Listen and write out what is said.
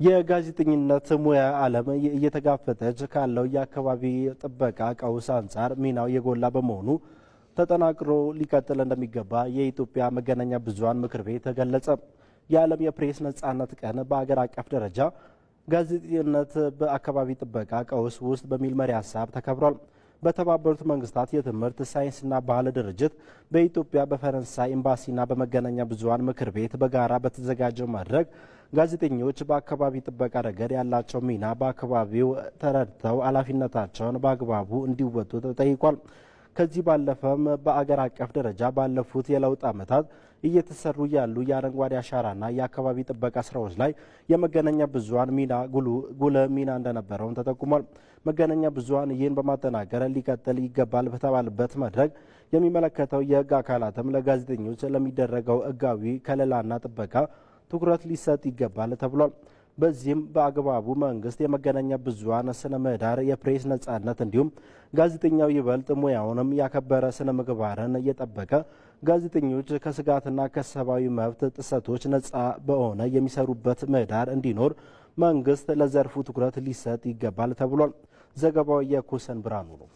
የጋዜጠኝነት ሙያ ዓለም እየተጋፈጠች ካለው የአካባቢ ጥበቃ ቀውስ አንጻር ሚናው የጎላ በመሆኑ ተጠናክሮ ሊቀጥል እንደሚገባ የኢትዮጵያ መገናኛ ብዙሃን ምክር ቤት ገለጸ። የዓለም የፕሬስ ነጻነት ቀን በአገር አቀፍ ደረጃ ጋዜጠኝነት በአካባቢ ጥበቃ ቀውስ ውስጥ በሚል መሪ ሀሳብ ተከብሯል። በተባበሩት መንግስታት የትምህርት ሳይንስና ባህል ድርጅት በኢትዮጵያ በፈረንሳይ ኤምባሲና በመገናኛ ብዙሃን ምክር ቤት በጋራ በተዘጋጀው መድረክ ጋዜጠኞች በአካባቢ ጥበቃ ረገድ ያላቸው ሚና በአካባቢው ተረድተው ኃላፊነታቸውን በአግባቡ እንዲወጡ ተጠይቋል። ከዚህ ባለፈም በአገር አቀፍ ደረጃ ባለፉት የለውጥ ዓመታት እየተሰሩ ያሉ የአረንጓዴ አሻራና የአካባቢ ጥበቃ ስራዎች ላይ የመገናኛ ብዙሃን ሚና ጉልህ ሚና እንደነበረውን ተጠቁሟል። መገናኛ ብዙሃን ይህን በማጠናከር ሊቀጥል ይገባል በተባለበት መድረክ የሚመለከተው የሕግ አካላትም ለጋዜጠኞች ለሚደረገው ሕጋዊ ከለላና ጥበቃ ትኩረት ሊሰጥ ይገባል ተብሏል። በዚህም በአግባቡ መንግስት የመገናኛ ብዙሃን ስነ ምህዳር፣ የፕሬስ ነጻነት እንዲሁም ጋዜጠኛው ይበልጥ ሙያውንም ያከበረ ስነ ምግባርን እየጠበቀ ጋዜጠኞች ከስጋትና ከሰብአዊ መብት ጥሰቶች ነጻ በሆነ የሚሰሩበት ምህዳር እንዲኖር መንግስት ለዘርፉ ትኩረት ሊሰጥ ይገባል ተብሏል። ዘገባው የኩሰን ብርሃኑ ነው።